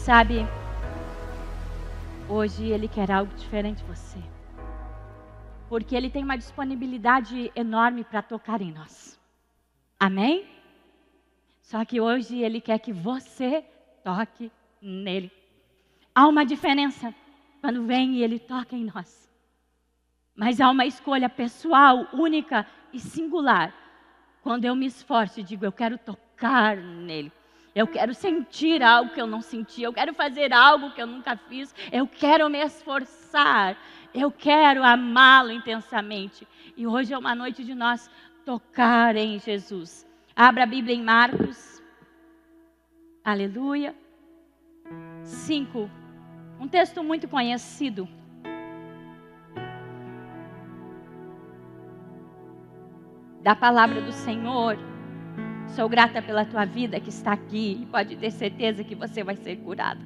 Sabe, hoje Ele quer algo diferente de você. Porque Ele tem uma disponibilidade enorme para tocar em nós. Amém? Só que hoje Ele quer que você toque nele. Há uma diferença quando vem e Ele toca em nós. Mas há uma escolha pessoal, única e singular. Quando eu me esforço e digo, eu quero tocar nele. Eu quero sentir algo que eu não senti. Eu quero fazer algo que eu nunca fiz. Eu quero me esforçar. Eu quero amá-lo intensamente. E hoje é uma noite de nós tocar em Jesus. Abra a Bíblia em Marcos. Aleluia. 5. Um texto muito conhecido. Da palavra do Senhor. Sou grata pela tua vida que está aqui. Pode ter certeza que você vai ser curado.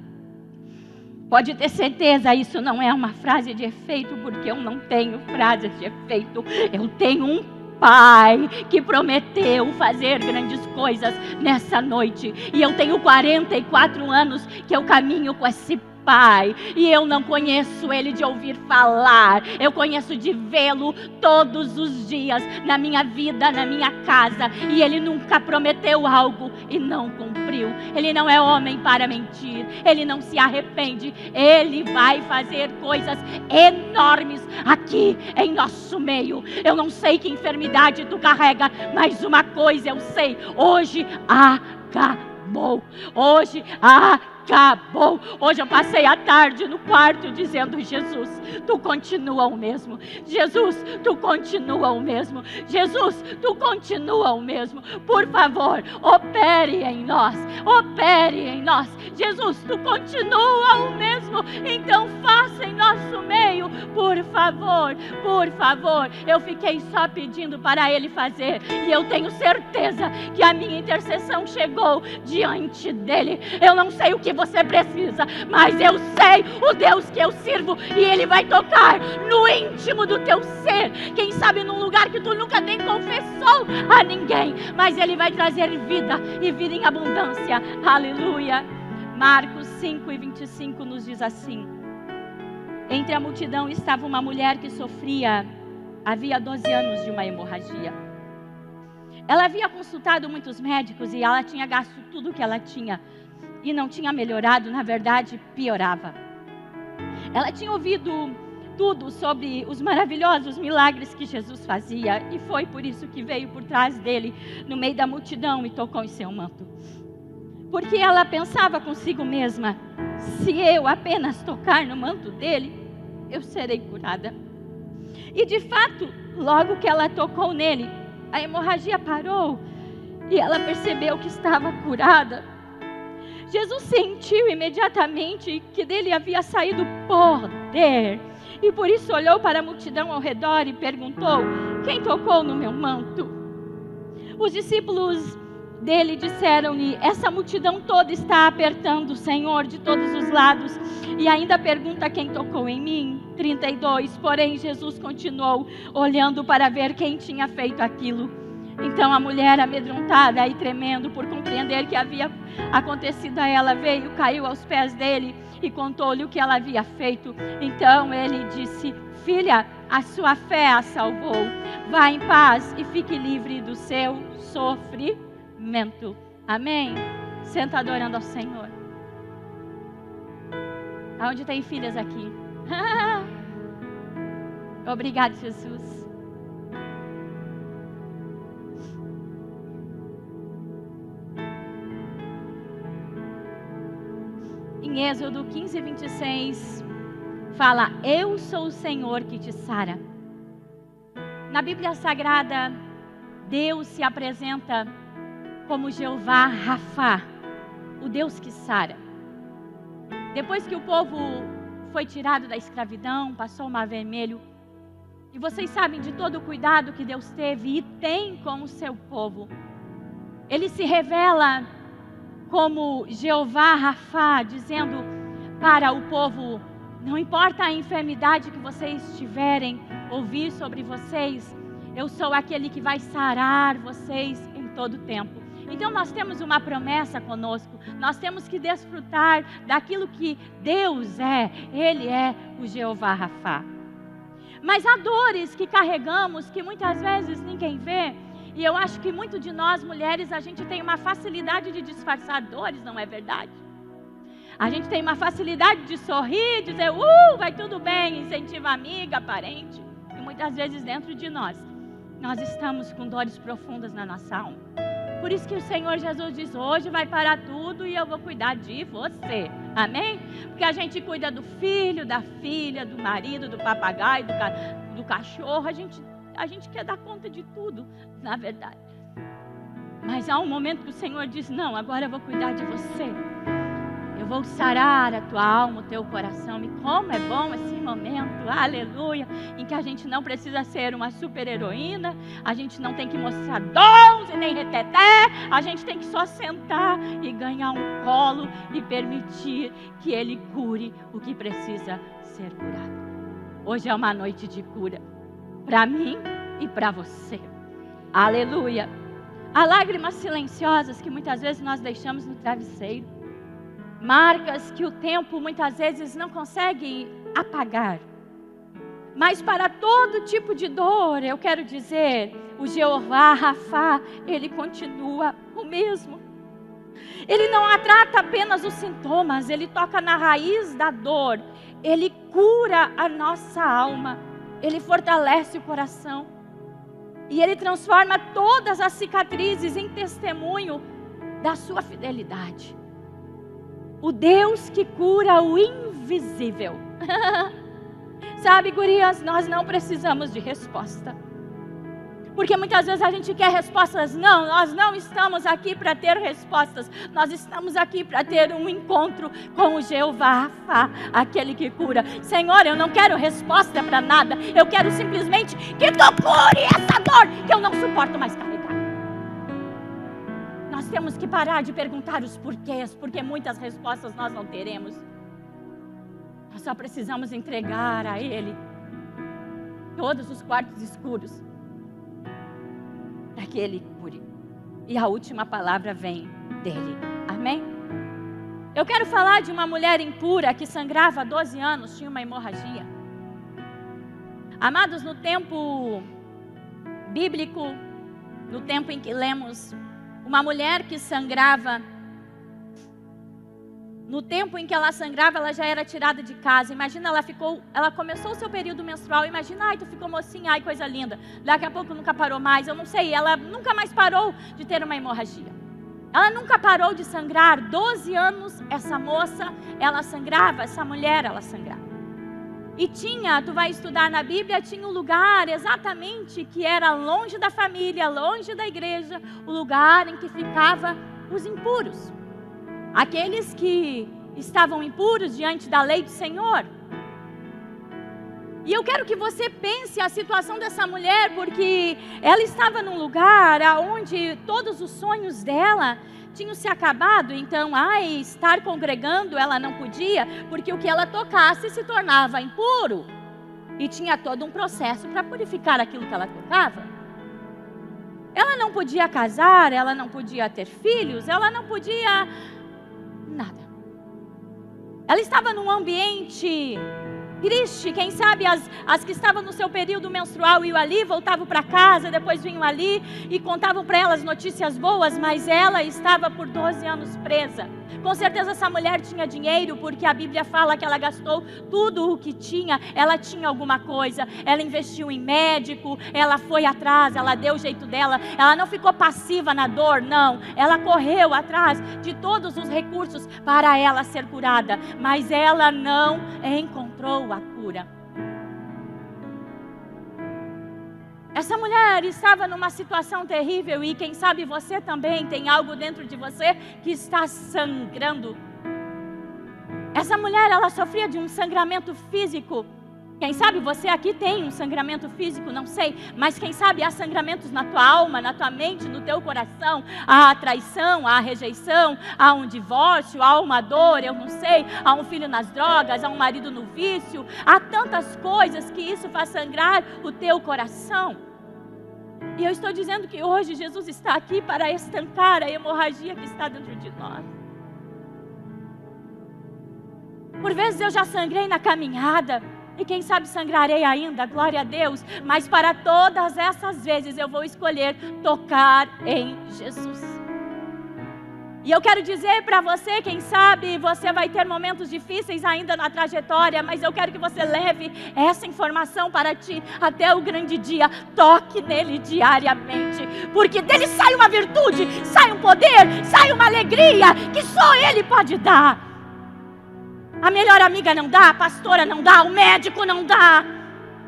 Pode ter certeza, isso não é uma frase de efeito, porque eu não tenho frases de efeito. Eu tenho um Pai que prometeu fazer grandes coisas nessa noite. E eu tenho 44 anos que eu caminho com esse Pai, e eu não conheço Ele de ouvir falar, eu conheço de vê-lo todos os dias, na minha vida, na minha casa, e Ele nunca prometeu algo e não cumpriu. Ele não é homem para mentir, Ele não se arrepende, Ele vai fazer coisas enormes aqui em nosso meio. Eu não sei que enfermidade tu carrega, mas uma coisa eu sei, hoje acabou, hoje acabou. Hoje eu passei a tarde no quarto dizendo, Jesus, tu continua o mesmo. Jesus, tu continua o mesmo. Jesus, tu continua o mesmo. Por favor, opere em nós. Opere em nós. Jesus, tu continua o mesmo. Então faça em nosso meio. Por favor, por favor. Eu fiquei só pedindo para Ele fazer. E eu tenho certeza que a minha intercessão chegou diante dEle. Eu não sei o que você precisa, mas eu sei o Deus que eu sirvo, e Ele vai tocar no íntimo do teu ser, quem sabe num lugar que tu nunca nem confessou a ninguém, mas Ele vai trazer vida, e vida em abundância. Aleluia. Marcos 5:25 nos diz assim: entre a multidão estava uma mulher que sofria, havia 12 anos de uma hemorragia. Ela havia consultado muitos médicos e ela tinha gasto tudo que ela tinha e não tinha melhorado, na verdade piorava. Ela tinha ouvido tudo sobre os maravilhosos milagres que Jesus fazia, e foi por isso que veio por trás dele, no meio da multidão, e tocou em seu manto. Porque ela pensava consigo mesma, se eu apenas tocar no manto dele, eu serei curada. E de fato, logo que ela tocou nele, a hemorragia parou, e ela percebeu que estava curada. Jesus sentiu imediatamente que dele havia saído poder, e por isso olhou para a multidão ao redor e perguntou, quem tocou no meu manto? Os discípulos dele disseram-lhe, essa multidão toda está apertando o Senhor de todos os lados, e ainda pergunta quem tocou em mim. 32, porém Jesus continuou olhando para ver quem tinha feito aquilo. Então a mulher, amedrontada e tremendo por compreender que havia acontecido a ela, veio, caiu aos pés dele e contou-lhe o que ela havia feito. Então ele disse, filha, a sua fé a salvou. Vá em paz e fique livre do seu sofrimento. Amém? Senta adorando ao Senhor. Aonde tem filhas aqui? Obrigado, Jesus. Em Êxodo 15:26 fala, eu sou o Senhor que te sara. Na Bíblia Sagrada, Deus se apresenta como Jeová Rafá, o Deus que sara. Depois que o povo foi tirado da escravidão, passou o Mar Vermelho, e vocês sabem de todo o cuidado que Deus teve e tem com o seu povo. Ele se revela como Jeová Rafá, dizendo para o povo, não importa a enfermidade que vocês tiverem, ouvir sobre vocês, eu sou aquele que vai sarar vocês em todo tempo. Então nós temos uma promessa conosco, nós temos que desfrutar daquilo que Deus é, Ele é o Jeová Rafá. Mas há dores que carregamos que muitas vezes ninguém vê, e eu acho que muito de nós mulheres, a gente tem uma facilidade de disfarçar dores, não é verdade? A gente tem uma facilidade de sorrir, dizer, vai tudo bem, incentiva a amiga, parente, e muitas vezes dentro de nós estamos com dores profundas na nossa alma. Por isso que o Senhor Jesus diz, hoje vai parar tudo e eu vou cuidar de você. Amém? Porque a gente cuida do filho, da filha, do marido, do papagaio, do cachorro. A gente quer dar conta de tudo, na verdade. Mas há um momento que o Senhor diz, não, agora eu vou cuidar de você. Eu vou sarar a tua alma, o teu coração. E como é bom esse momento, aleluia, em que a gente não precisa ser uma super heroína, a gente não tem que mostrar dons e nem reteté, a gente tem que só sentar e ganhar um colo e permitir que Ele cure o que precisa ser curado. Hoje é uma noite de cura, para mim e para você, aleluia. Há lágrimas silenciosas que muitas vezes nós deixamos no travesseiro, marcas que o tempo muitas vezes não consegue apagar. Mas para todo tipo de dor, eu quero dizer, o Jeová Rafá, Ele continua o mesmo. Ele não trata apenas os sintomas, Ele toca na raiz da dor. Ele cura a nossa alma, Ele fortalece o coração. E Ele transforma todas as cicatrizes em testemunho da sua fidelidade. O Deus que cura o invisível. Sabe, gurias, nós não precisamos de resposta. Porque muitas vezes a gente quer respostas. Não, nós não estamos aqui para ter respostas. Nós estamos aqui para ter um encontro com o Jeová Rafá, aquele que cura. Senhor, eu não quero resposta para nada. Eu quero simplesmente que Tu cure essa dor que eu não suporto mais carregar. Nós temos que parar de perguntar os porquês, porque muitas respostas nós não teremos. Nós só precisamos entregar a Ele todos os quartos escuros, para que Ele cure. E a última palavra vem dEle. Amém? Eu quero falar de uma mulher impura que sangrava há 12 anos, tinha uma hemorragia. Amados, no tempo bíblico, no tempo em que lemos, uma mulher que sangrava, no tempo em que ela sangrava, ela já era tirada de casa. Imagina, ela começou o seu período menstrual. Imagina, tu ficou mocinha, coisa linda. Daqui a pouco nunca parou mais, eu não sei. Ela nunca mais parou de ter uma hemorragia. Ela nunca parou de sangrar. 12 anos, essa moça, ela sangrava, essa mulher, ela sangrava. E tu vai estudar na Bíblia, tinha um lugar exatamente que era longe da família, longe da igreja, o lugar em que ficavam os impuros. Aqueles que estavam impuros diante da lei do Senhor. E eu quero que você pense a situação dessa mulher, porque ela estava num lugar onde todos os sonhos dela tinham se acabado. Então, estar congregando ela não podia, porque o que ela tocasse se tornava impuro. E tinha todo um processo para purificar aquilo que ela tocava. Ela não podia casar, ela não podia ter filhos, ela não podia nada. Ela estava num ambiente triste. Quem sabe as que estavam no seu período menstrual iam ali, voltavam para casa, depois vinham ali e contavam para elas notícias boas, mas ela estava por 12 anos presa. Com certeza essa mulher tinha dinheiro, porque a Bíblia fala que ela gastou tudo o que tinha. Ela tinha alguma coisa, ela investiu em médico, ela foi atrás, ela deu o jeito dela, ela não ficou passiva na dor, não. Ela correu atrás de todos os recursos para ela ser curada, mas ela não encontrou a cura. Essa mulher estava numa situação terrível e quem sabe você também tem algo dentro de você que está sangrando. Essa mulher, ela sofria de um sangramento físico. Quem sabe você aqui tem um sangramento físico, não sei, mas quem sabe há sangramentos na tua alma, na tua mente, no teu coração. Há a traição, há a rejeição, há um divórcio, há uma dor, eu não sei, há um filho nas drogas, há um marido no vício. Há tantas coisas que isso faz sangrar o teu coração. E eu estou dizendo que hoje Jesus está aqui para estancar a hemorragia que está dentro de nós. Por vezes eu já sangrei na caminhada, e quem sabe sangrarei ainda, glória a Deus. Mas para todas essas vezes eu vou escolher tocar em Jesus. E eu quero dizer para você, quem sabe você vai ter momentos difíceis ainda na trajetória, mas eu quero que você leve essa informação para ti até o grande dia. Toque nele diariamente, porque dele sai uma virtude, sai um poder, sai uma alegria que só ele pode dar. A melhor amiga não dá, a pastora não dá, o médico não dá,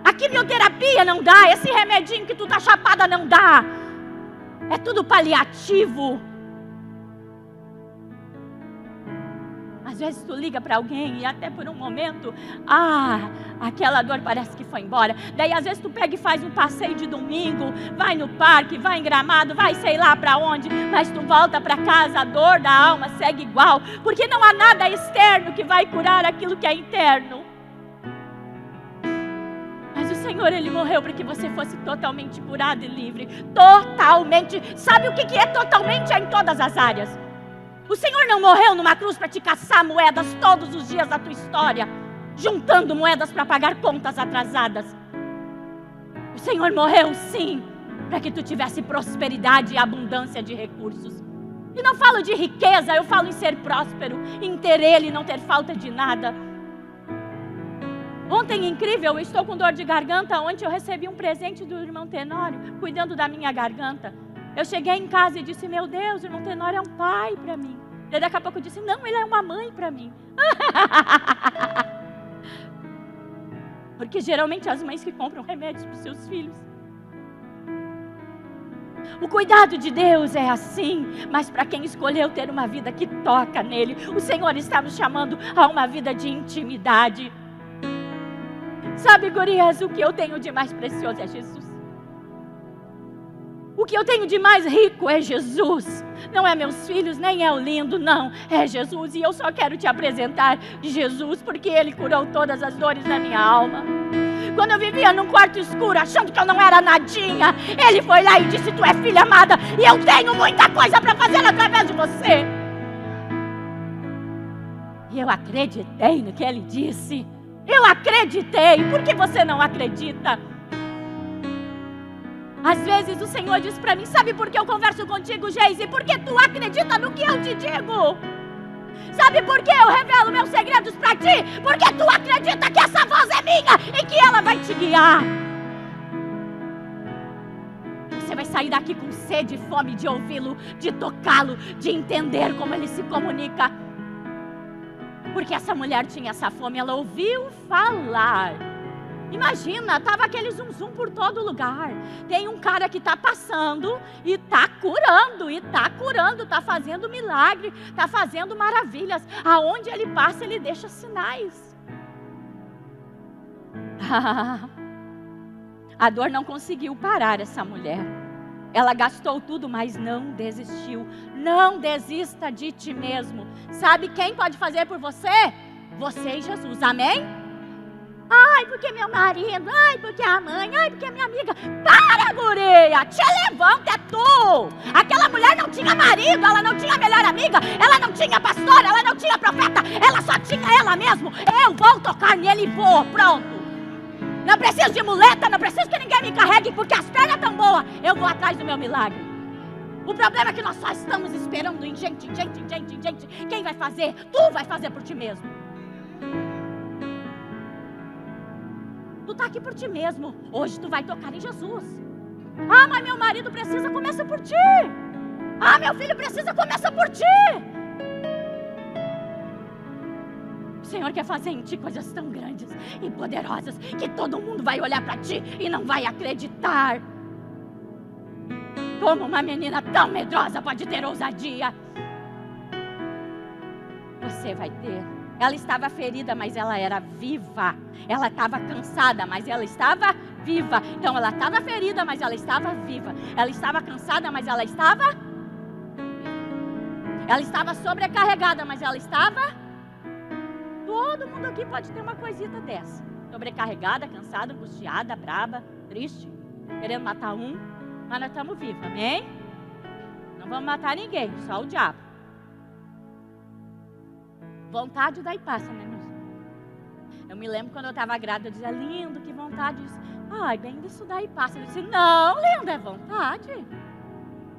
a quimioterapia não dá, esse remedinho que tu tá chapada não dá. É tudo paliativo. Às vezes tu liga para alguém e até por um momento, aquela dor parece que foi embora. Daí às vezes tu pega e faz um passeio de domingo, vai no parque, vai em Gramado, vai sei lá para onde, mas tu volta para casa, a dor da alma segue igual, porque não há nada externo que vai curar aquilo que é interno. Mas o Senhor, Ele morreu para que você fosse totalmente curado e livre. Totalmente. Sabe o que é totalmente? É em todas as áreas. O Senhor não morreu numa cruz para te caçar moedas todos os dias da tua história, juntando moedas para pagar contas atrasadas. O Senhor morreu sim, para que tu tivesse prosperidade e abundância de recursos. E não falo de riqueza, eu falo em ser próspero, em ter Ele e não ter falta de nada. Ontem, incrível, eu estou com dor de garganta. Ontem eu recebi um presente do irmão Tenório, cuidando da minha garganta. Eu cheguei em casa e disse, meu Deus, o irmão Tenório é um pai para mim. E daqui a pouco eu disse, não, ele é uma mãe para mim. Porque geralmente as mães que compram remédios para os seus filhos. O cuidado de Deus é assim, mas para quem escolheu ter uma vida que toca nele, o Senhor está nos chamando a uma vida de intimidade. Sabe, gurias, o que eu tenho de mais precioso é Jesus. O que eu tenho de mais rico é Jesus. Não é meus filhos, nem é o lindo, não. É Jesus. E eu só quero te apresentar Jesus, porque Ele curou todas as dores da minha alma. Quando eu vivia num quarto escuro, achando que eu não era nadinha, Ele foi lá e disse, tu é filha amada, e eu tenho muita coisa para fazer através de você. E eu acreditei no que Ele disse. Eu acreditei. Por que você não acredita? Às vezes o Senhor diz para mim, sabe por que eu converso contigo, Geise? Porque tu acredita no que eu te digo. Sabe por que eu revelo meus segredos para ti? Porque tu acredita que essa voz é minha e que ela vai te guiar. Você vai sair daqui com sede e fome de ouvi-lo, de tocá-lo, de entender como ele se comunica. Porque essa mulher tinha essa fome, ela ouviu falar. Imagina, estava aquele zum por todo lugar. Tem um cara que está passando e está curando, está fazendo milagre, está fazendo maravilhas. Aonde ele passa, ele deixa sinais. A dor não conseguiu parar essa mulher. Ela gastou tudo, mas não desistiu. Não desista de ti mesmo. Sabe quem pode fazer por você? Você e Jesus, amém? Ai, porque meu marido, ai, porque a mãe, ai, porque a minha amiga. Para, guria, te levanta, é tu. Aquela mulher não tinha marido, ela não tinha melhor amiga, ela não tinha pastora, ela não tinha profeta, ela só tinha ela mesmo. Eu vou tocar nele e vou, pronto. Não preciso de muleta, não preciso que ninguém me carregue, porque as pernas estão boas. Eu vou atrás do meu milagre. O problema é que nós só estamos esperando em gente. Quem vai fazer? Tu vai fazer por ti mesmo. Tu está aqui por ti mesmo. Hoje tu vai tocar em Jesus. Ah, mas meu marido precisa, começa por ti. Ah, meu filho precisa, começa por ti. O Senhor quer fazer em ti coisas tão grandes e poderosas que todo mundo vai olhar para ti e não vai acreditar. Como uma menina tão medrosa pode ter ousadia? Você vai ter. Ela estava ferida, mas ela era viva. Ela estava cansada, mas ela estava viva. Então ela estava ferida, mas ela estava viva. Ela estava cansada, mas ela estava viva. Ela estava sobrecarregada, mas ela estava... Todo mundo aqui pode ter uma coisita dessa. Sobrecarregada, cansada, angustiada, braba, triste, querendo matar um. Mas nós estamos vivos, amém? Não vamos matar ninguém, só o diabo. Vontade daí passa, né, meus? Eu me lembro quando eu estava grávida, eu dizia, lindo, que vontade. Ai, bem, isso daí passa. Eu disse, não, lindo, é vontade.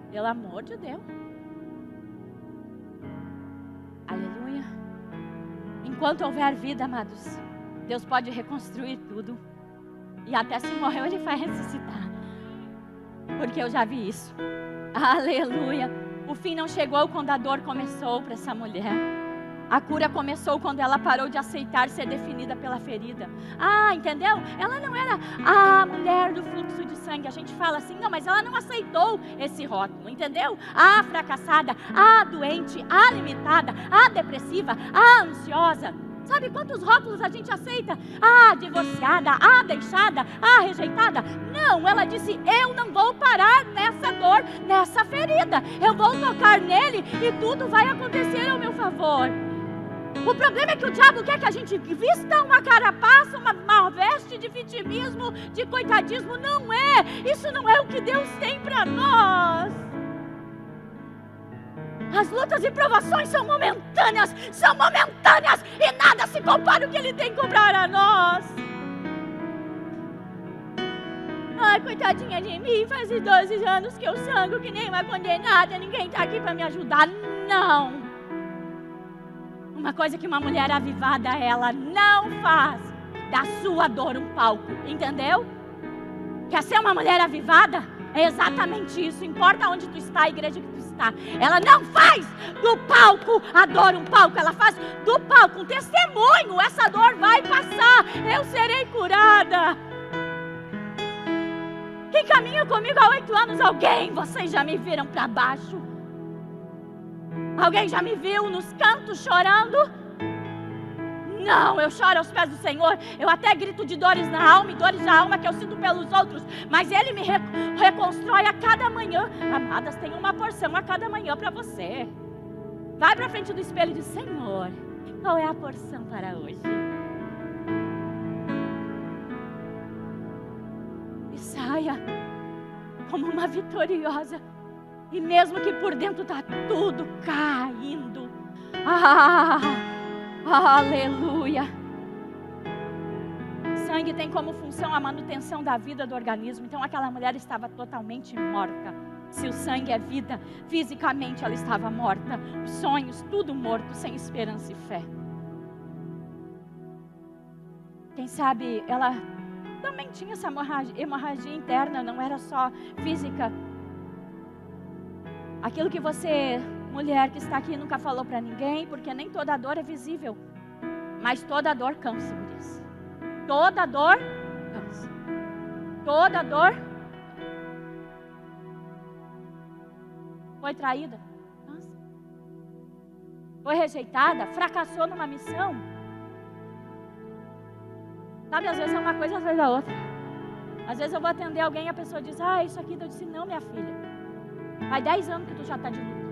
Pelo amor de Deus. Aleluia. Enquanto houver vida, amados, Deus pode reconstruir tudo. E até se morreu, Ele vai ressuscitar. Porque eu já vi isso. Aleluia. O fim não chegou quando a dor começou para essa mulher. A cura começou quando ela parou de aceitar ser definida pela ferida. Ah, entendeu? Ela não era a mulher do fluxo de sangue. A gente fala assim, não, mas ela não aceitou esse rótulo, entendeu? A fracassada, a doente, a limitada, a depressiva, a ansiosa. Sabe quantos rótulos a gente aceita? A divorciada, a deixada, a rejeitada. Não, ela disse, eu não vou parar nessa dor, nessa ferida. Eu vou tocar nele e tudo vai acontecer ao meu favor. O problema é que o diabo quer que a gente vista uma carapaça, uma veste de vitimismo, de coitadismo. Não é, isso não é o que Deus tem para nós. As lutas e provações são momentâneas e nada se compara ao que Ele tem para nós. Ai, coitadinha de mim, faz 12 anos que eu sangro que nem uma condenada, ninguém está aqui para me ajudar. Não. Uma coisa que uma mulher avivada, ela não faz da sua dor um palco, entendeu? Quer ser uma mulher avivada? É exatamente isso, importa onde tu está, a igreja que tu está. Ela não faz do palco a dor um palco, ela faz do palco um testemunho. Essa dor vai passar, eu serei curada. Quem caminha comigo há 8 anos, vocês já me viram para baixo? Alguém já me viu nos cantos chorando? Não, eu choro aos pés do Senhor. Eu até grito de dores na alma e dores da alma que eu sinto pelos outros. Mas Ele me reconstrói a cada manhã. Amadas, tem uma porção a cada manhã para você. Vai para frente do espelho e diz, Senhor, qual é a porção para hoje? E saia como uma vitoriosa. E mesmo que por dentro está tudo caindo. Aleluia. Sangue tem como função a manutenção da vida do organismo. Então aquela mulher estava totalmente morta. Se o sangue é vida, fisicamente ela estava morta. Os sonhos, tudo morto, sem esperança e fé. Quem sabe ela também tinha essa hemorragia interna, não era só física. Aquilo que você, mulher que está aqui, nunca falou para ninguém, porque nem toda dor é visível. Mas toda dor cansa, gurias. Toda dor cansa. Toda dor. Foi traída? Cansa. Foi rejeitada? Fracassou numa missão? Sabe, às vezes é uma coisa atrás da outra. Às vezes eu vou atender alguém e a pessoa diz, isso aqui. Eu disse, não, minha filha. Faz 10 anos que tu já está de luto.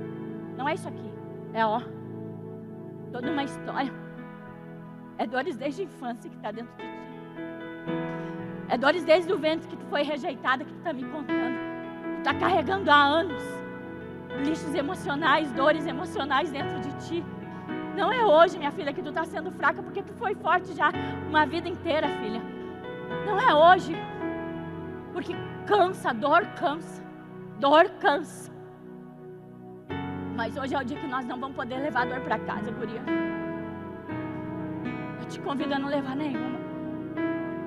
Não é isso aqui. É toda uma história. É dores desde a infância que está dentro de ti. É dores desde o ventre que tu foi rejeitada, que tu está me contando. Tu está carregando há anos lixos emocionais, dores emocionais dentro de ti. Não é hoje, minha filha, que tu está sendo fraca, porque tu foi forte já uma vida inteira, filha. Não é hoje. Porque cansa, dor cansa. Dor cansa. Mas hoje é o dia que nós não vamos poder levar a dor para casa, guria. Eu te convido a não levar nenhuma.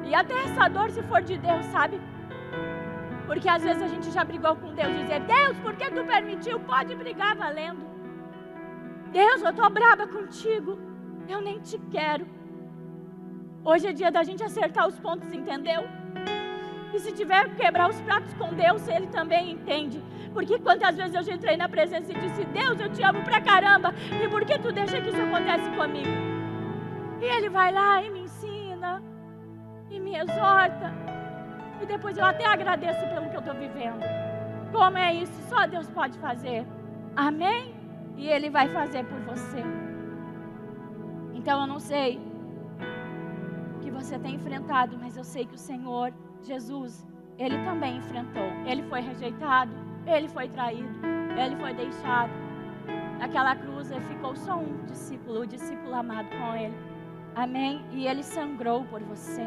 E até essa dor, se for de Deus, sabe? Porque às vezes a gente já brigou com Deus. Dizer, Deus, por que tu permitiu? Pode brigar valendo. Deus, eu estou brava contigo. Eu nem te quero. Hoje é dia da gente acertar os pontos, entendeu? E se tiver que quebrar os pratos com Deus, Ele também entende. Porque quantas vezes eu já entrei na presença e disse, Deus, eu te amo pra caramba. E por que tu deixa que isso acontece comigo? E Ele vai lá e me ensina. E me exorta. E depois eu até agradeço pelo que eu estou vivendo. Como é isso? Só Deus pode fazer. Amém? E Ele vai fazer por você. Então eu não sei o que você tem enfrentado, mas eu sei que o Senhor Jesus ele também enfrentou. Ele foi rejeitado, ele foi traído, ele foi deixado. Naquela cruz ele ficou só um discípulo, o discípulo amado com ele. Amém? E ele sangrou por você.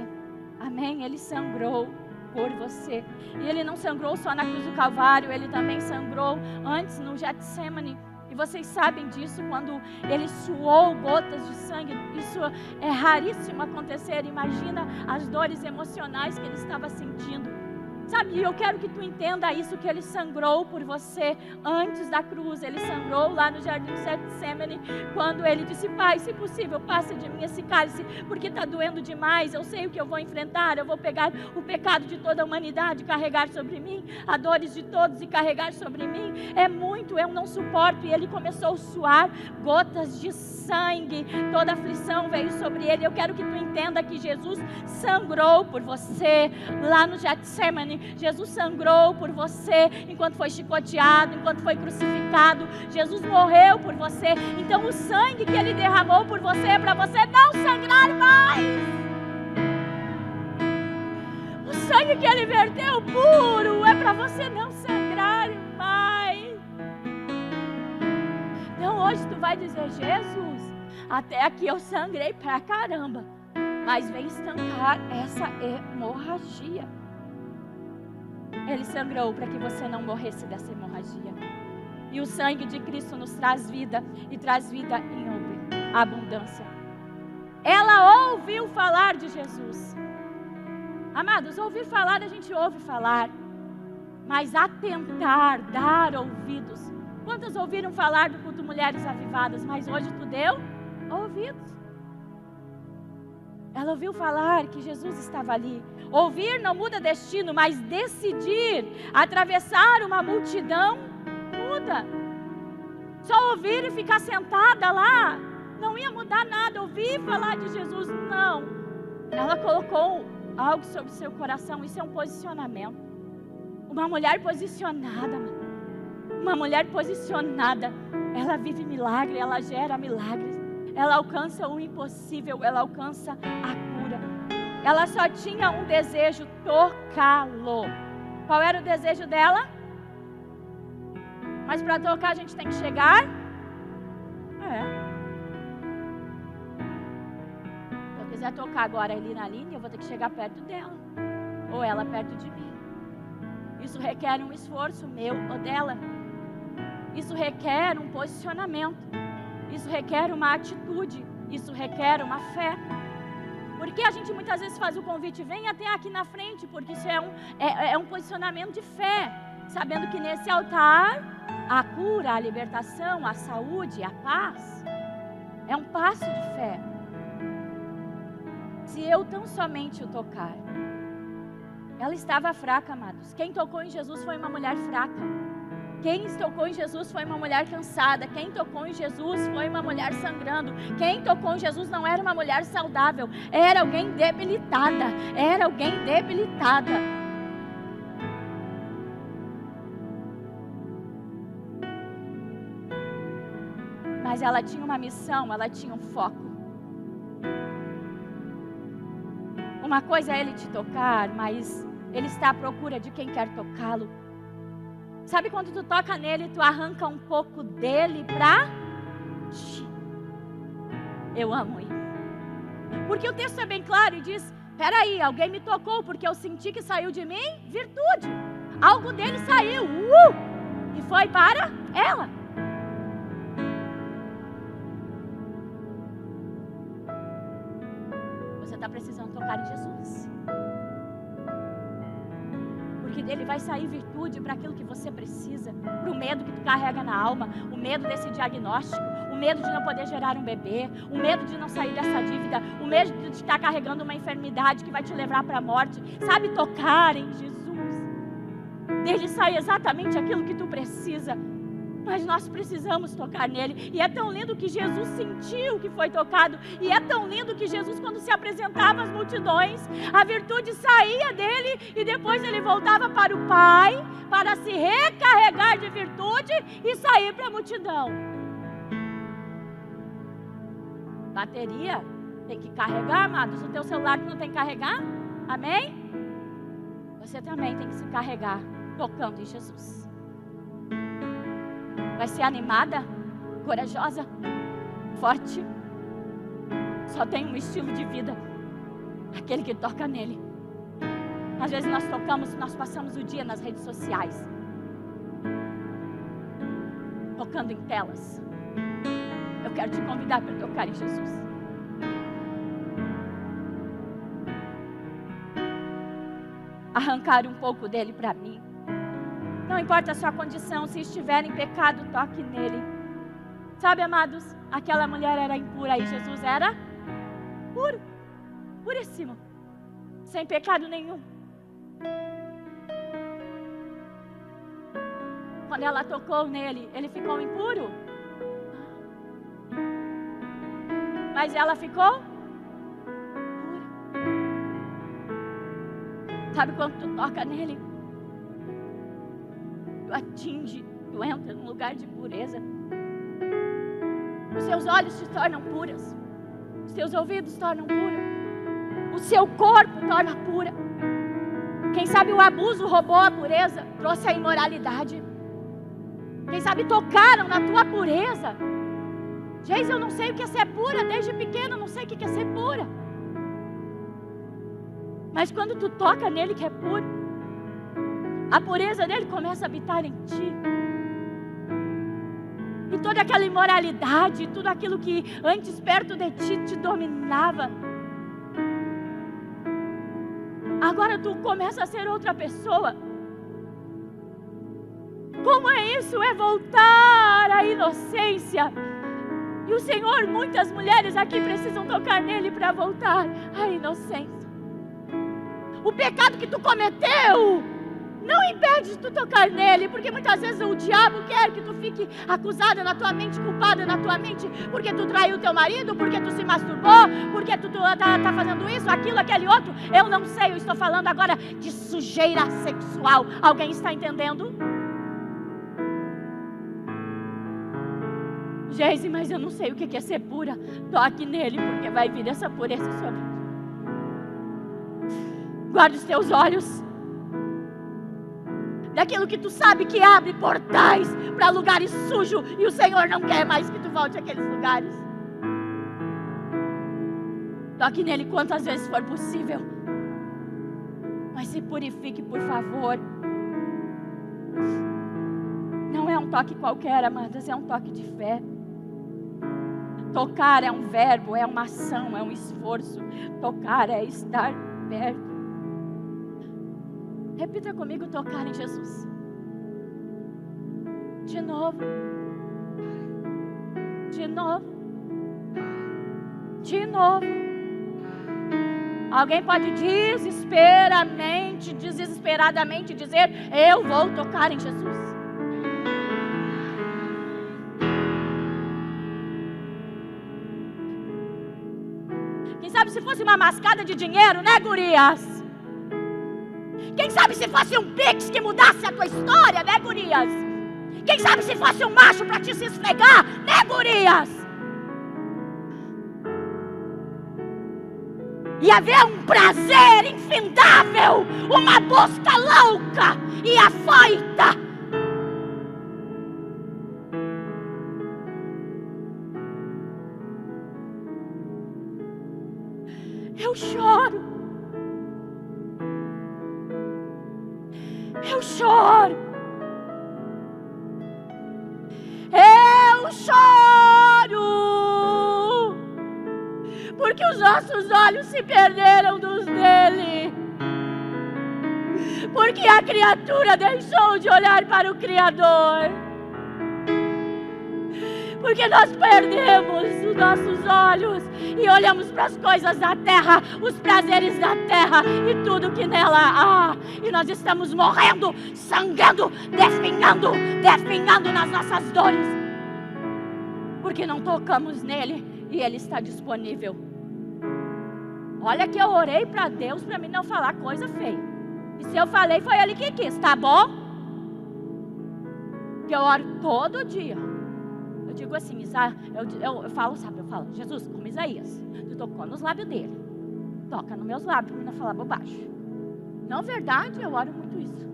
Amém? Ele sangrou por você. E ele não sangrou só na cruz do Calvário, ele também sangrou antes no Getsemane. E vocês sabem disso, quando ele suou gotas de sangue. Isso é raríssimo acontecer. Imagina as dores emocionais que ele estava sentindo. Sabe, eu quero que tu entenda isso, que ele sangrou por você antes da cruz. Ele sangrou lá no jardim de Getsemane, quando ele disse: Pai, se possível, passa de mim esse cálice, porque está doendo demais. Eu sei o que eu vou enfrentar. Eu vou pegar o pecado de toda a humanidade, carregar sobre mim, as dores de todos e carregar sobre mim. É muito, eu não suporto. E ele começou a suar gotas de sangue. Toda aflição veio sobre ele. Eu quero que tu entenda que Jesus sangrou por você lá no Getsemane. Jesus sangrou por você enquanto foi chicoteado, enquanto foi crucificado. Jesus morreu por você. Então o sangue que ele derramou por você é para você não sangrar mais. O sangue que ele verteu puro é para você não sangrar mais. Então hoje tu vai dizer: Jesus, até aqui eu sangrei pra caramba, mas vem estancar essa hemorragia. Ele sangrou para que você não morresse dessa hemorragia. E o sangue de Cristo nos traz vida, e traz vida em abundância. Ela ouviu falar de Jesus. Amados, ouvir falar a gente ouve falar, mas atentar, dar ouvidos. Quantas ouviram falar do culto Mulheres Avivadas, mas hoje tu deu ouvidos? Ela ouviu falar que Jesus estava ali. Ouvir não muda destino, mas decidir atravessar uma multidão muda. Só ouvir e ficar sentada lá não ia mudar nada. Ouvir falar de Jesus, não. Ela colocou algo sobre seu coração. Isso é um posicionamento. Uma mulher posicionada, uma mulher posicionada, ela vive milagre, ela gera milagres. Ela alcança o impossível, ela alcança a cura. Ela só tinha um desejo: tocá-lo. Qual era o desejo dela? Mas para tocar a gente tem que chegar? Se eu quiser tocar agora ali na linha, eu vou ter que chegar perto dela, ou ela perto de mim. Isso requer um esforço meu ou dela. Isso requer um posicionamento. Isso requer uma atitude. Isso requer uma fé. Porque a gente muitas vezes faz o convite: vem até aqui na frente, porque isso é um posicionamento de fé, sabendo que nesse altar a cura, a libertação, a saúde, a paz é um passo de fé. Se eu tão somente o tocar. Ela estava fraca, amados. Quem tocou em Jesus foi uma mulher fraca. Quem tocou em Jesus foi uma mulher cansada. Quem tocou em Jesus foi uma mulher sangrando. Quem tocou em Jesus não era uma mulher saudável. Era alguém debilitada. Era alguém debilitada. Mas ela tinha uma missão, ela tinha um foco. Uma coisa é ele te tocar, mas ele está à procura de quem quer tocá-lo. Sabe quando tu toca nele, tu arranca um pouco dele pra ti. Eu amo isso. Porque o texto é bem claro e diz: peraí, alguém me tocou porque eu senti que saiu de mim virtude. Algo dele saiu, e foi para ela. Você está precisando tocar em Jesus. Porque dele vai sair virtude para aquilo que você precisa, para o medo que tu carrega na alma, o medo desse diagnóstico, o medo de não poder gerar um bebê, o medo de não sair dessa dívida, o medo de estar carregando uma enfermidade que vai te levar para a morte. Sabe, tocar em Jesus. Dele sai exatamente aquilo que tu precisa. Mas nós precisamos tocar nele. E é tão lindo que Jesus sentiu que foi tocado. E é tão lindo que Jesus, quando se apresentava às multidões, a virtude saía dele e depois ele voltava para o Pai para se recarregar de virtude e sair para a multidão. Bateria tem que carregar, amados. O teu celular não tem que carregar? Amém? você também tem que se carregar tocando em Jesus. Vai ser animada, corajosa, forte. Só tem um estilo de vida, aquele que toca nele. Às vezes nós passamos o dia nas redes sociais, tocando em telas. Eu quero te convidar para tocar em Jesus. Arrancar um pouco dele para mim. Não importa a sua condição, se estiver em pecado, toque nele. Sabe, amados, aquela mulher era impura e Jesus era puro, puríssimo, sem pecado nenhum. Quando ela tocou nele, ele ficou impuro? Mas ela ficou pura. Sabe quando tu toca nele? Tu atinge, tu entra num lugar de pureza. Os seus olhos se tornam puros, os seus ouvidos se tornam puros, o seu corpo torna pura. Quem sabe o abuso roubou a pureza, trouxe a imoralidade. Quem sabe tocaram na tua pureza. Geis, eu não sei o que é ser pura, desde pequena não sei o que é ser pura. Mas quando tu toca nele que é puro, a pureza dele começa a habitar em ti. E toda aquela imoralidade, tudo aquilo que antes perto de ti te dominava, agora tu começa a ser outra pessoa. Como é isso? É voltar à inocência. E o Senhor, muitas mulheres aqui precisam tocar nele para voltar à inocência. O pecado que tu cometeu não impede de tu tocar nele, porque muitas vezes o diabo quer que tu fique acusada na tua mente, culpada na tua mente, porque tu traiu teu marido, porque tu se masturbou, porque tu tá fazendo isso, aquilo, aquele outro. Eu não sei, eu estou falando agora de sujeira sexual. Alguém está entendendo? Geise, mas eu não sei o que é ser pura. Toque nele, porque vai vir essa pureza sobre ti. Guarda os teus olhos daquilo que tu sabe que abre portais para lugares sujos, e o Senhor não quer mais que tu volte àqueles lugares. Toque nele quantas vezes for possível, mas se purifique, por favor. Não é um toque qualquer, amadas, é um toque de fé. Tocar é um verbo, é uma ação, é um esforço. Tocar é estar perto. Repita comigo: tocar em Jesus. De novo. De novo. De novo. Alguém pode desesperadamente dizer: eu vou tocar em Jesus. Quem sabe se fosse uma mascada de dinheiro, né, gurias? Quem sabe se fosse um pix que mudasse a tua história, né, gurias? Quem sabe se fosse um macho para te se esfregar, né, gurias? Ia haver um prazer infindável, uma busca louca e afoita. Eu choro. Eu choro. Eu choro. Porque os nossos olhos se perderam dos dele. Porque a criatura deixou de olhar para o Criador. Porque nós perdemos os nossos olhos e olhamos para as coisas da terra, os prazeres da terra e tudo que nela há. E nós estamos morrendo, sangrando, definhando nas nossas dores. Porque não tocamos nele e ele está disponível. Olha que eu orei para Deus para mim não falar coisa feia. E se eu falei, foi ele que quis, tá bom? Que eu oro todo dia. Eu digo assim, eu falo, Jesus, como Isaías, tu tocou nos lábios dele. Toca nos meus lábios para mim não falar bobagem. Não, verdade, eu oro muito isso.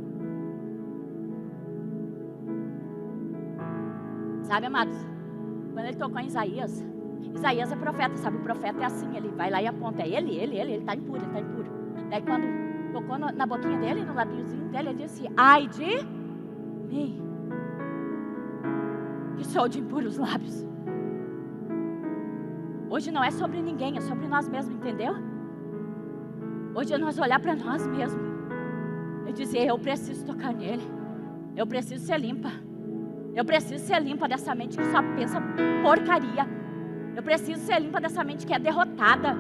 Sabe, amados, quando ele tocou em Isaías é profeta, sabe, o profeta é assim, ele vai lá e aponta, ele está impuro, Daí quando tocou na boquinha dele, no labiozinho dele, ele disse, ai de mim, que sou de impuros lábios. Hoje não é sobre ninguém, é sobre nós mesmos, entendeu? Hoje é nós olhar para nós mesmos e dizer, eu preciso tocar nele, eu preciso ser limpa. Eu preciso ser limpa dessa mente que só pensa porcaria. Eu preciso ser limpa dessa mente que é derrotada.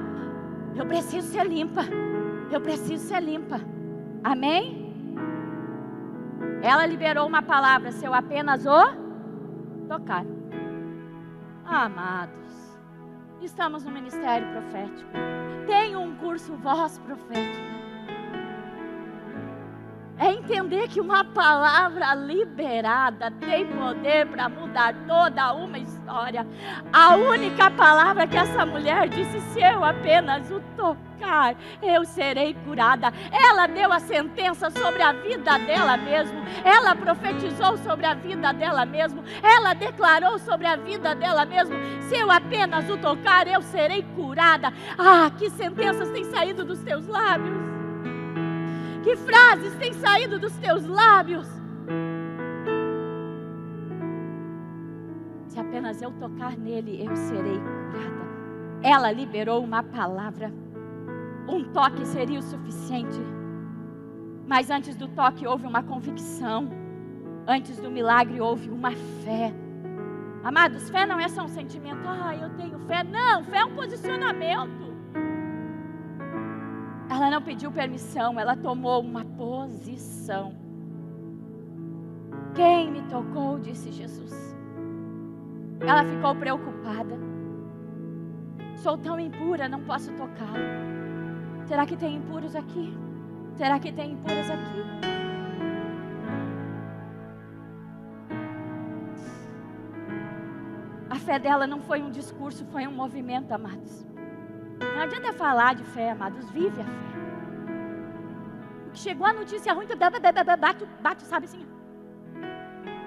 Eu preciso ser limpa. Eu preciso ser limpa. Amém? Ela liberou uma palavra, se eu apenas o tocar. Amados, estamos no ministério profético. Tem um curso voz profética. É entender que uma palavra liberada tem poder para mudar toda uma história. A única palavra que essa mulher disse, se eu apenas o tocar, eu serei curada. Ela deu a sentença sobre a vida dela mesma. Ela profetizou sobre a vida dela mesma. Ela declarou sobre a vida dela mesma. Se eu apenas o tocar, eu serei curada. Ah, que sentenças têm saído dos teus lábios. Que frases têm saído dos teus lábios? Se apenas eu tocar nele, eu serei curada. Ela liberou uma palavra. Um toque seria o suficiente. Mas antes do toque houve uma convicção. Antes do milagre houve uma fé. Amados, fé não é só um sentimento. Ah, eu tenho fé. Não, fé é um posicionamento. Ela não pediu permissão, ela tomou uma posição. Quem me tocou, disse Jesus. Ela ficou preocupada. Sou tão impura, não posso tocá-lo. Será que tem impuros aqui? Será que tem impuras aqui? A fé dela não foi um discurso, foi um movimento, amados. Não adianta falar de fé, amados, vive a fé. O que chegou a notícia ruim, bate, sabe assim.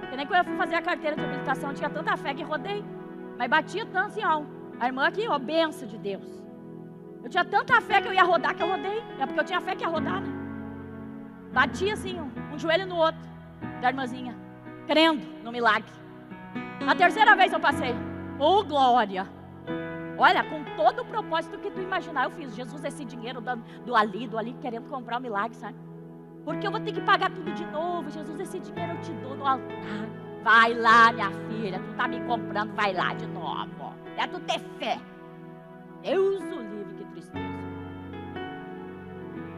Que nem quando eu fui fazer a carteira de habilitação, eu tinha tanta fé que rodei. Mas batia tanto assim, ó. A irmã aqui, ó, benção de Deus. Eu tinha tanta fé que eu ia rodar que eu rodei. É porque eu tinha fé que ia rodar, né? Batia assim, um joelho no outro, da irmãzinha, crendo no milagre. A terceira vez eu passei. Oh, glória! Olha, com todo o propósito que tu imaginar, eu fiz. Jesus, esse dinheiro do ali, querendo comprar o milagre, sabe? Porque eu vou ter que pagar tudo de novo. Jesus, esse dinheiro eu te dou no altar. Vai lá, minha filha, tu tá me comprando, vai lá de novo. É tu ter fé. Deus o livre, que tristeza.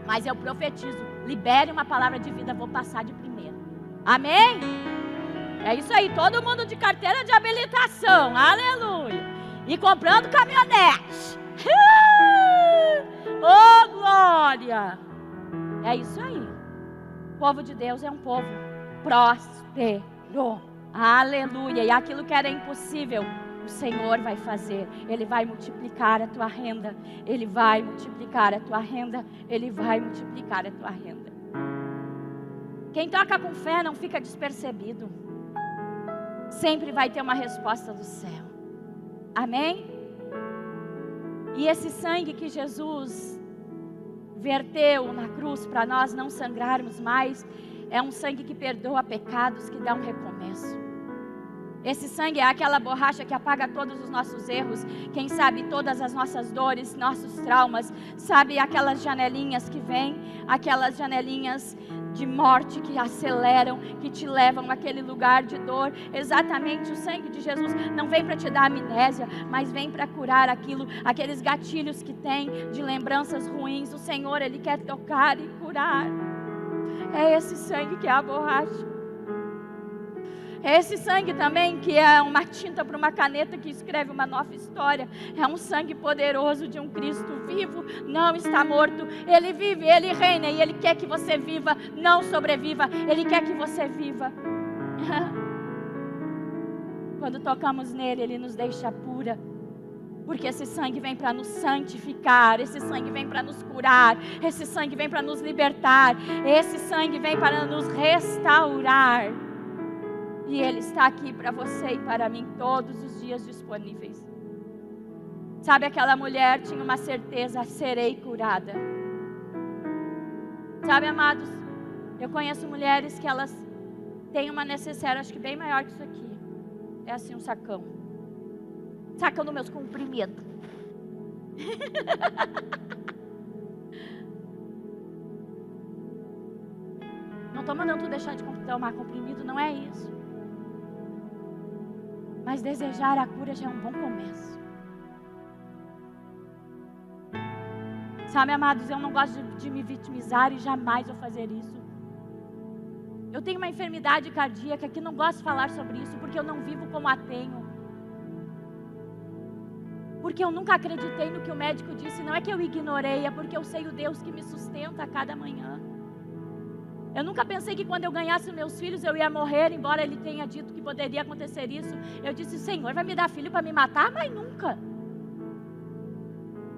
Mas eu profetizo, libere uma palavra de vida, vou passar de primeiro. Amém? É isso aí, todo mundo de carteira de habilitação, aleluia. E comprando caminhonete. Oh, glória! É isso aí. O povo de Deus é um povo próspero. Aleluia. E aquilo que era impossível, o Senhor vai fazer. Ele vai multiplicar a tua renda. Ele vai multiplicar a tua renda. Ele vai multiplicar a tua renda. Quem toca com fé não fica despercebido. Sempre vai ter uma resposta do céu. Amém? E esse sangue que Jesus verteu na cruz para nós não sangrarmos mais, é um sangue que perdoa pecados, que dá um recomeço. Esse sangue é aquela borracha que apaga todos os nossos erros, quem sabe todas as nossas dores, nossos traumas, sabe aquelas janelinhas que vêm, aquelas janelinhas de morte que aceleram, que te levam àquele lugar de dor. Exatamente, o sangue de Jesus não vem para te dar amnésia, mas vem para curar aquilo, aqueles gatilhos que tem de lembranças ruins. O Senhor, Ele quer tocar e curar. É esse sangue que é a borracha. É esse sangue também que é uma tinta para uma caneta que escreve uma nova história. É um sangue poderoso de um Cristo vivo, não está morto. Ele vive, Ele reina e Ele quer que você viva, não sobreviva. Ele quer que você viva. Quando tocamos nele, Ele nos deixa pura. Porque esse sangue vem para nos santificar, esse sangue vem para nos curar, esse sangue vem para nos libertar, esse sangue vem para nos restaurar. E Ele está aqui para você e para mim todos os dias disponíveis. Sabe, aquela mulher tinha uma certeza: serei curada. Sabe, amados, eu conheço mulheres que elas têm uma necessaire, acho que bem maior que isso aqui. É assim, um sacão. Sacão dos meus comprimidos. Não estou mandando tu deixar de tomar comprimido, não é isso. Mas desejar a cura já é um bom começo. Sabe, amados, eu não gosto de me vitimizar e jamais vou fazer isso. Eu tenho uma enfermidade cardíaca que não gosto de falar sobre isso, porque eu não vivo como a tenho. Porque eu nunca acreditei no que o médico disse. Não é que eu ignorei, é porque eu sei o Deus que me sustenta a cada manhã. Eu nunca pensei que quando eu ganhasse meus filhos eu ia morrer, embora Ele tenha dito que poderia acontecer isso. Eu disse: Senhor, vai me dar filho para me matar? Mas nunca.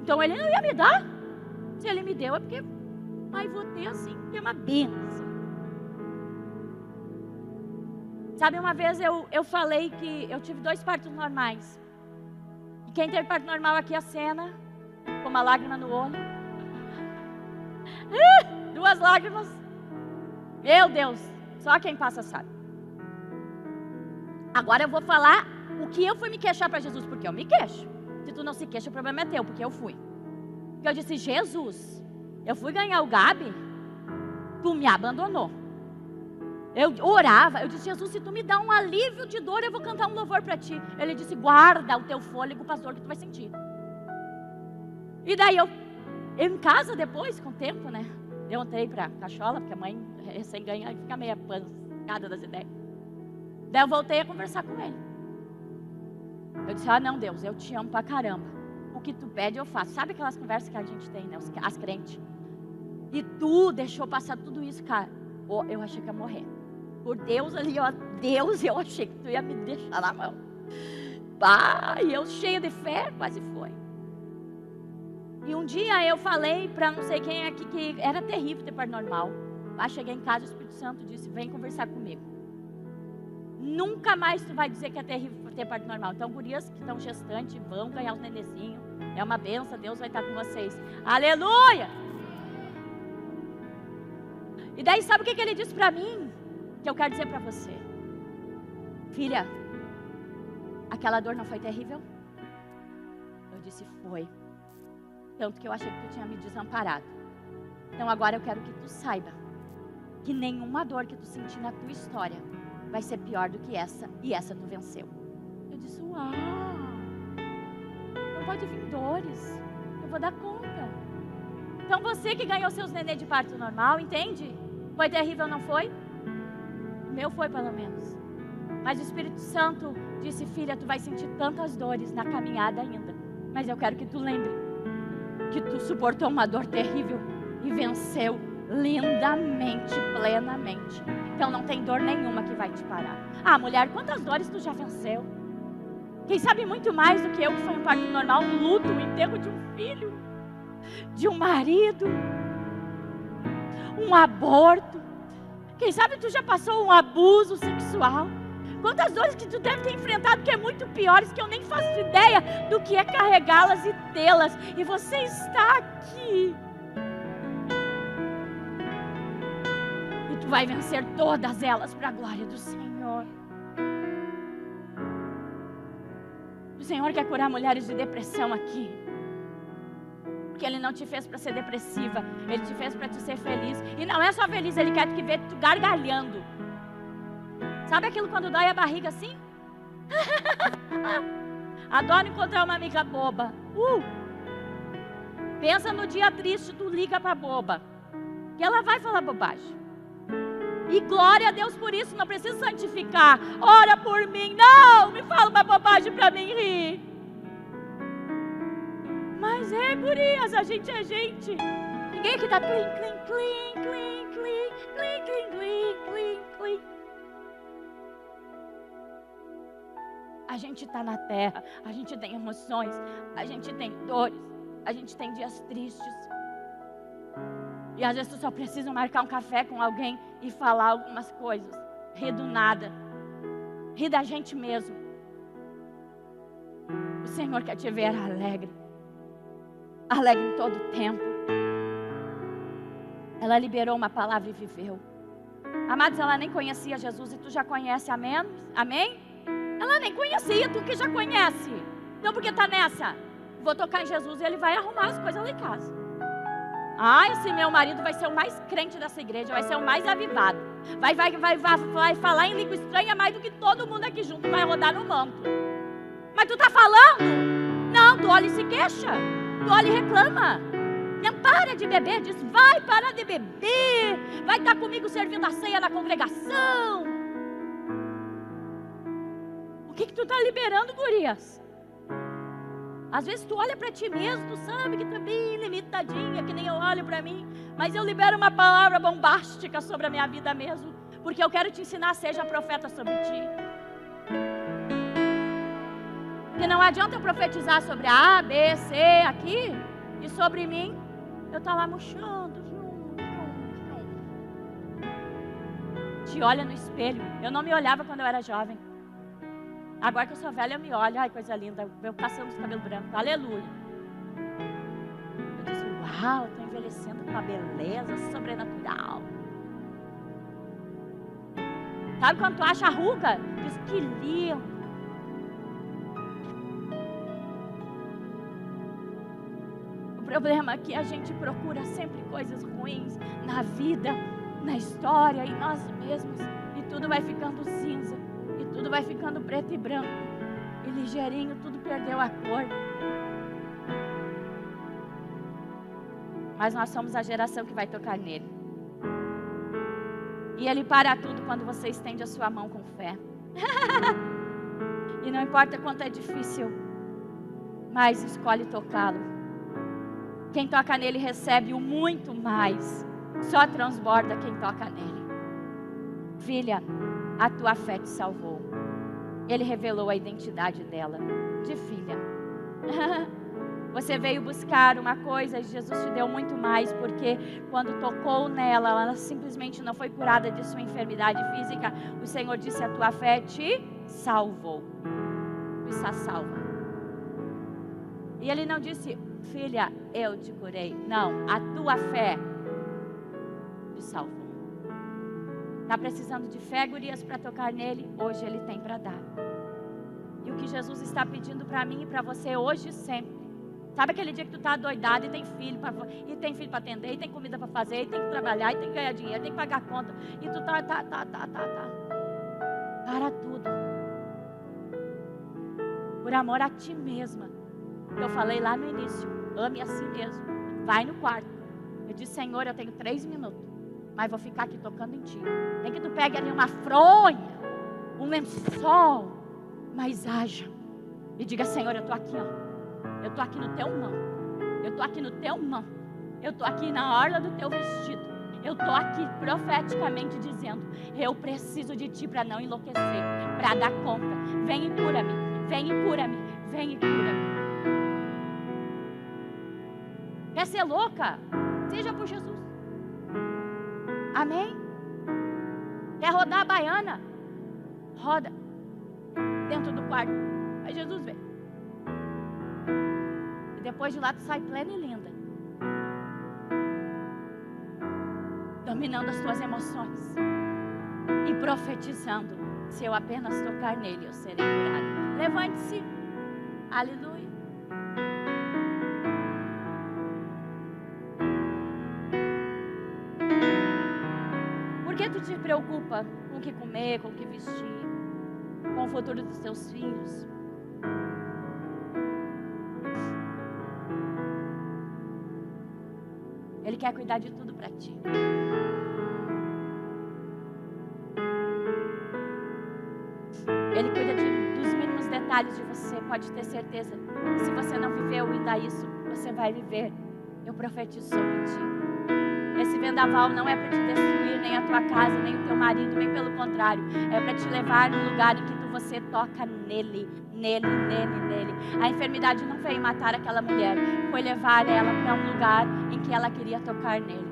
Então Ele não ia me dar. Se Ele me deu é porque, vou ter assim, que é uma bênção. Sabe, uma vez eu falei que eu tive 2 partos normais. E quem teve parto normal aqui, a cena, com uma lágrima no olho. 2 lágrimas. Meu Deus, só quem passa sabe. Agora eu vou falar o que eu fui me queixar para Jesus, porque eu me queixo. Se tu não se queixa, o problema é teu, porque eu fui. Porque eu disse: Jesus, eu fui ganhar o Gabi, tu me abandonou. Eu orava, eu disse: Jesus, se tu me dá um alívio de dor, eu vou cantar um louvor para ti. Ele disse: guarda o teu fôlego, pastor, que tu vai sentir. E daí eu em casa depois, com o tempo, né? Eu entrei para cachola, porque a mãe recém-ganha fica meio pancada das ideias. Daí eu voltei a conversar com ele. Eu disse: não, Deus, eu te amo pra caramba. O que tu pede eu faço. Sabe aquelas conversas que a gente tem, né? As crentes. E tu deixou passar tudo isso, cara. Eu achei que ia morrer. Por Deus ali, ó, Deus, eu achei que tu ia me deixar na mão. E eu cheia de fé, quase foi. E um dia eu falei para não sei quem aqui que era terrível ter parto normal. Cheguei em casa, o Espírito Santo disse: vem conversar comigo. Nunca mais tu vai dizer que é terrível ter parto normal. Então, gurias que estão gestantes vão ganhar os nenenzinhos. É uma benção, Deus vai estar com vocês. Aleluia! E daí sabe o que ele disse para mim? Que eu quero dizer para você: filha, aquela dor não foi terrível? Eu disse: foi. Tanto que eu achei que tu tinha me desamparado. Então agora eu quero que tu saiba que nenhuma dor que tu sentir na tua história vai ser pior do que essa, e essa tu venceu. Eu disse: uau, não pode vir dores, eu vou dar conta. Então você que ganhou seus nenê de parto normal, entende? Foi terrível, não foi? O meu foi, pelo menos. Mas o Espírito Santo disse: filha, tu vai sentir tantas dores na caminhada ainda, mas eu quero que tu lembre que tu suportou uma dor terrível e venceu lindamente, plenamente. Então não tem dor nenhuma que vai te parar. Mulher, quantas dores tu já venceu? Quem sabe muito mais do que eu, que foi um parto normal, um luto, um enterro de um filho, de um marido, um aborto. Quem sabe tu já passou um abuso sexual. Quantas dores que tu deve ter enfrentado, que é muito piores, que eu nem faço ideia do que é carregá-las e tê-las. E você está aqui. E tu vai vencer todas elas para a glória do Senhor. O Senhor quer curar mulheres de depressão aqui. Porque Ele não te fez para ser depressiva. Ele te fez para te ser feliz. E não é só feliz, Ele quer te ver tu gargalhando. Sabe aquilo quando dói a barriga assim? Adoro encontrar uma amiga boba. Pensa no dia triste, tu liga para boba, que ela vai falar bobagem. E glória a Deus por isso, não precisa santificar. Ora por mim, não, me fala uma bobagem para mim rir. Mas gurias, a gente é gente. Ninguém aqui dá clim, clim, clim, clim, clim, clim, clim, clim, clim, clim. A gente está na terra, a gente tem emoções, a gente tem dores, a gente tem dias tristes. E às vezes tu só precisa marcar um café com alguém e falar algumas coisas. Rir do nada. Rir da gente mesmo. O Senhor quer te ver alegre. Alegre em todo tempo. Ela liberou uma palavra e viveu. Amados, ela nem conhecia Jesus e tu já conhece, amém? Amém? Ela nem conhecia, tu que já conhece. Então por que está nessa? Vou tocar em Jesus e ele vai arrumar as coisas lá em casa. Esse meu marido vai ser o mais crente dessa igreja, vai ser o mais avivado. Vai falar em língua estranha mais do que todo mundo aqui junto, vai rodar no manto. Mas tu está falando? Não, tu olha e se queixa. Tu olha e reclama. Não para de beber, diz, vai parar de beber. Vai estar comigo servindo a ceia na congregação. O que tu está liberando, gurias? Às vezes tu olha para ti mesmo, tu sabe que tu é bem limitadinha, que nem eu olho para mim. Mas eu libero uma palavra bombástica sobre a minha vida mesmo. Porque eu quero te ensinar, seja profeta sobre ti. Porque não adianta eu profetizar sobre A, B, C aqui. E sobre mim, eu estou lá murchando. Te olha no espelho. Eu não me olhava quando eu era jovem. Agora que eu sou velha, eu me olho. Ai, coisa linda. Eu passando os cabelos brancos. Aleluia. Eu disse, uau, estou envelhecendo com uma beleza sobrenatural. Sabe quando tu acha a ruga? Diz, que lindo. O problema é que a gente procura sempre coisas ruins na vida, na história, em nós mesmos. E tudo vai ficando cinza. E tudo vai ficando preto e branco. E ligeirinho, tudo perdeu a cor. Mas nós somos a geração que vai tocar nele. E ele para tudo quando você estende a sua mão com fé. E não importa quanto é difícil, mas escolhe tocá-lo. Quem toca nele recebe o muito mais. Só transborda quem toca nele. Filha, a tua fé te salvou. Ele revelou a identidade dela, de filha. Você veio buscar uma coisa e Jesus te deu muito mais, porque quando tocou nela, ela simplesmente não foi curada de sua enfermidade física. O Senhor disse, a tua fé te salvou. Tu está salva. E ele não disse, filha, eu te curei. Não, a tua fé te salvou. Está precisando de fé, gurias, para tocar nele? Hoje ele tem para dar. E o que Jesus está pedindo para mim e para você hoje e sempre. Sabe aquele dia que tu está doidado e tem filho para atender, e tem comida para fazer, e tem que trabalhar, e tem que ganhar dinheiro, tem que pagar conta. E tu tá. Para tudo. Por amor a ti mesma. Eu falei lá no início, ame a si mesmo. Vai no quarto. Eu disse, Senhor, eu tenho 3 minutos. Mas vou ficar aqui tocando em ti. Nem que tu pegue ali uma fronha, um lençol, mas haja. E diga, Senhor, eu estou aqui, ó. Eu estou aqui no teu mão. Eu estou aqui no teu mão. Eu estou aqui na orla do teu vestido. Eu estou aqui profeticamente dizendo, eu preciso de ti para não enlouquecer, para dar conta. Vem e cura-me. Vem e cura-me. Vem e cura-me. Quer ser louca? Seja por Jesus. Amém? Quer rodar a baiana? Roda. Dentro do quarto. Aí Jesus vem. E depois de lá tu sai plena e linda. Dominando as tuas emoções. E profetizando. Se eu apenas tocar nele, eu serei curado. Levante-se. Aleluia. Por que tu te preocupa com o que comer, com o que vestir, com o futuro dos teus filhos? Ele quer cuidar de tudo para ti. Ele cuida dos mínimos detalhes de você. Pode ter certeza. Se você não viveu ainda isso, você vai viver. Eu profetizo sobre ti. Esse vendaval não é para te destruir, nem a tua casa, nem o teu marido, bem pelo contrário. É para te levar num lugar em que tu quando você toca nele. A enfermidade não veio matar aquela mulher, foi levar ela para um lugar em que ela queria tocar nele.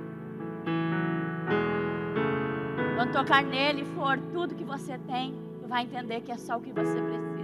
Quando tocar nele for tudo que você tem, tu vai entender que é só o que você precisa.